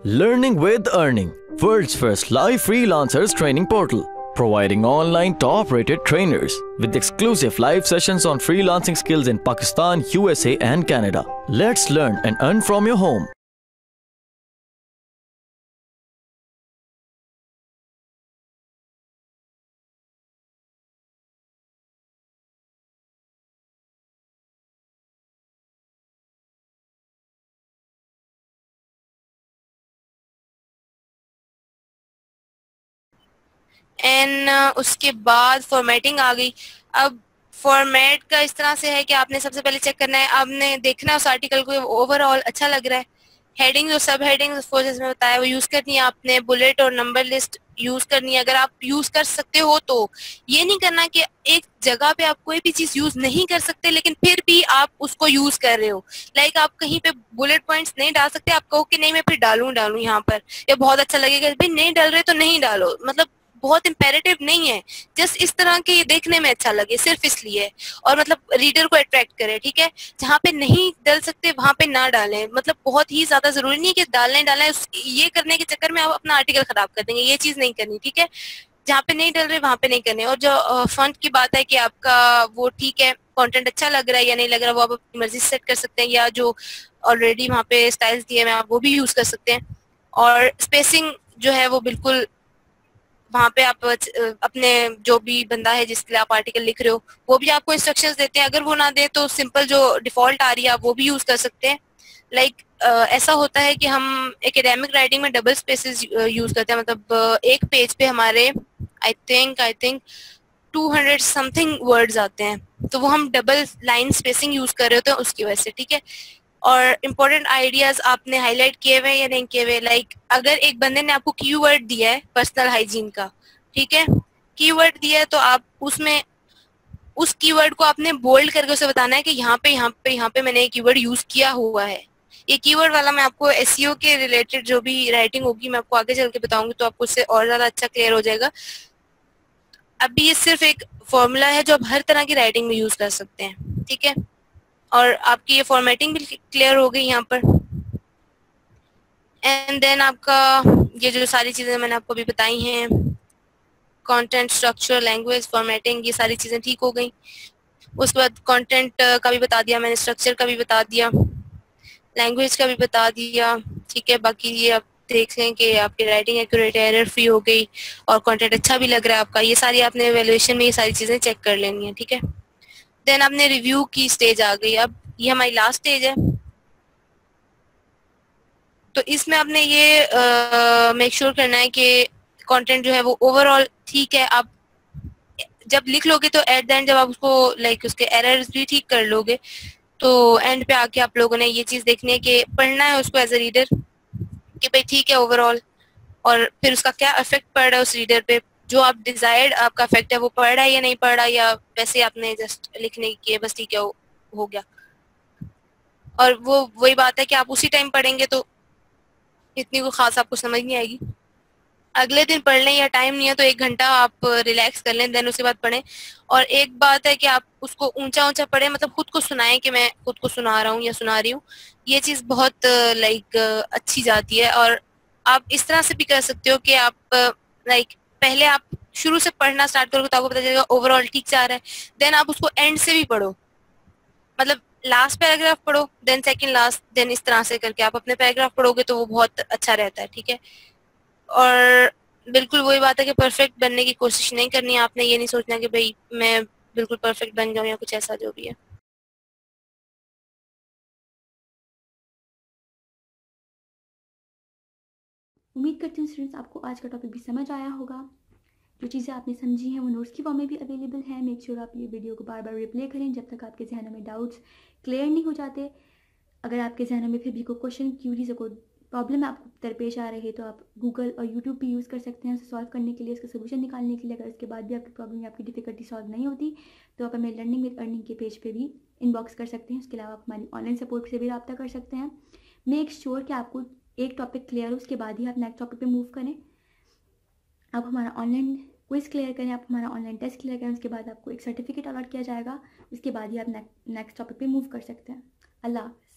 Learning with Earning, world's first live freelancers training portal, providing online top-rated trainers with exclusive live sessions on freelancing skills in Pakistan, USA and Canada. Let's learn and earn from your home. And उसके बाद formatting आ गई। अब format का इस तरह से है कि आपने सबसे पहले चेक करना है, आपने देखना है उस आर्टिकल को ओवरऑल अच्छा लग रहा है। हेडिंग और सब हेडिंग जैसे मैं बताया वो यूज करनी है आपने, बुलेट और नंबर लिस्ट यूज करनी है अगर आप यूज कर सकते हो। तो ये नहीं करना कि एक जगह पे आप कोई भी चीज यूज नहीं कर सकते लेकिन फिर भी आप उसको यूज कर रहे हो। लाइक आप कहीं पे बुलेट पॉइंट्स नहीं डाल सकते, आप कहो कि नहीं मैं फिर डालूं यहाँ पर, ये बहुत अच्छा लगेगा, भाई नहीं डाल रहे तो नहीं डालो, मतलब बहुत इम्पेरेटिव नहीं है, जस्ट इस तरह के ये देखने में अच्छा लगे सिर्फ इसलिए, और मतलब रीडर को अट्रैक्ट करे। ठीक है, जहाँ पे नहीं डाल सकते वहां पे ना डालें, मतलब बहुत ही ज्यादा जरूरी नहीं है कि डालने डालें, ये करने के चक्कर में आप अपना आर्टिकल खराब कर देंगे, ये चीज नहीं करनी। ठीक है, जहाँ पे नहीं डल रहे वहां पे नहीं करने। और जो फॉन्ट की बात है कि आपका वो ठीक है, कंटेंट अच्छा लग रहा है या नहीं लग रहा, वो आप अपनी मर्जी से सेट कर सकते हैं, या जो ऑलरेडी वहाँ पे स्टाइल्स दिए हैं आप वो भी यूज कर सकते हैं। और स्पेसिंग जो है वो बिल्कुल वहाँ पे आप अपने जो भी बंदा है जिसके लिए आप आर्टिकल लिख रहे हो वो भी आपको इंस्ट्रक्शंस देते हैं, अगर वो ना दे तो सिंपल जो डिफॉल्ट आ रही है आप वो भी यूज कर सकते हैं। लाइक ऐसा होता है कि हम एकेडमिक राइटिंग में डबल स्पेसेस यूज करते हैं, मतलब एक पेज पे हमारे आई थिंक 200 समथिंग वर्ड्स आते हैं, तो वो हम डबल लाइन स्पेसिंग यूज कर रहे होते हैं उसकी वजह से। ठीक है, और इम्पोर्टेंट आइडियाज आपने हाईलाइट किए हुए या नहीं किए हुए। लाइक अगर एक बंदे ने आपको कीवर्ड दिया है पर्सनल हाइजीन का, ठीक है, कीवर्ड दिया है तो आप उसमें उस कीवर्ड को आपने बोल्ड करके उसे बताना है कि यहाँ पे मैंने एक कीवर्ड यूज किया हुआ है। ये कीवर्ड वाला मैं आपको एसईओ के रिलेटेड जो भी राइटिंग होगी मैं आपको आगे चल के बताऊंगी, तो आपको उससे और ज्यादा अच्छा क्लियर हो जाएगा। अभी ये सिर्फ एक फॉर्मूला है जो आप हर तरह की राइटिंग में यूज कर सकते हैं। ठीक है, और आपकी ये फॉर्मेटिंग भी क्लियर हो गई यहाँ पर। एंड देन आपका ये जो सारी चीजें मैंने आपको अभी बताई हैं, कंटेंट स्ट्रक्चर, लैंग्वेज, फॉर्मेटिंग, ये सारी चीजें ठीक हो गई। उसके बाद कंटेंट का भी बता दिया मैंने, स्ट्रक्चर का भी बता दिया, लैंग्वेज का भी बता दिया। ठीक है, बाकी ये आप देख लें कि आपकी राइटिंग एक्यूरेट है, एरर फ्री हो गई और कंटेंट अच्छा भी लग रहा है आपका, ये सारी आपने एवेल्युएशन में ये सारी चीजें चेक कर लेनी है। ठीक है, देन आपने रिव्यू की स्टेज आ गई। अब ये हमारी लास्ट स्टेज है, तो इसमें आपने ये मेक श्योर करना है कि कंटेंट जो है वो ओवरऑल ठीक है। आप जब लिख लोगे तो एट द एंड जब आप उसको लाइक उसके एरर्स भी ठीक कर लोगे तो एंड पे आके आप लोगों ने ये चीज देखनी है कि पढ़ना है उसको एज अ रीडर कि भाई ठीक है ओवरऑल, और फिर उसका क्या इफेक्ट पड़ रहा है उस रीडर पे, जो आप डिजायर्ड आपका इफेक्ट है वो पड़ रहा है या नहीं पड़ रहा, या वैसे आपने जस्ट लिखने की बस ठीक है हो गया। और वो वही बात है कि आप उसी टाइम पढ़ेंगे तो इतनी कोई खास आपको समझ नहीं आएगी। अगले दिन पढ़ लें या टाइम नहीं है तो 1 घंटा आप रिलैक्स कर लें, देन उसके बाद पढ़ें। और एक बात है कि आप उसको ऊंचा ऊंचा पढ़ें, मतलब खुद को सुनाएं कि मैं खुद को सुना रहा हूँ या सुना रही हूँ, ये चीज बहुत लाइक अच्छी जाती है। और आप इस तरह से भी कर सकते हो कि आप लाइक पहले आप शुरू से पढ़ना स्टार्ट करोगे तो आपको पता चलेगा ओवरऑल ठीक जा रहा है, देन आप उसको एंड से भी पढ़ो, मतलब लास्ट पैराग्राफ पढ़ो देन सेकंड लास्ट, देन इस तरह से करके आप अपने पैराग्राफ पढ़ोगे तो वो बहुत अच्छा रहता है। ठीक है, और बिल्कुल वही बात है कि परफेक्ट बनने की कोशिश नहीं करनी है आपने, ये नहीं सोचना कि भाई मैं बिल्कुल परफेक्ट बन जाऊं या कुछ ऐसा जो भी है। उम्मीद करती हूँ स्टूडेंट्स आपको आज का टॉपिक भी समझ आया होगा। जो चीज़ें आपने समझी हैं वो नोट्स की फॉर्म में भी अवेलेबल है। मेक श्योर आप ये वीडियो को बार बार रिप्ले करें जब तक आपके जहनों में डाउट्स क्लियर नहीं हो जाते। अगर आपके जहनों में फिर भी कोई क्वेश्चन, क्यूरीज, कोई प्रॉब्लम आपको दरपेश आ रही है तो आप गूगल और यूट्यूब भी यूज़ कर सकते हैं उसे सॉल्व करने के लिए, उसका सोल्यूशन निकालने के लिए। अगर उसके बाद भी आपकी प्रॉब्लम या आपकी डिफिकल्टी सॉल्व नहीं होती तो आप हमें लर्निंग विद अर्निंग के पेज पे भी इनबॉक्स कर सकते हैं। उसके अलावा आप हमारी ऑनलाइन सपोर्ट से भी रब्ता कर सकते हैं। मेक श्योर कि आपको एक टॉपिक क्लियर हो, उसके बाद ही आप नेक्स्ट टॉपिक पे मूव करें। आप हमारा ऑनलाइन क्विज क्लियर करें, आप हमारा ऑनलाइन टेस्ट क्लियर करें, उसके बाद आपको एक सर्टिफिकेट अलॉट किया जाएगा, उसके बाद ही आप नेक्स्ट टॉपिक पे मूव कर सकते हैं। अल्लाह हाफ़िज़।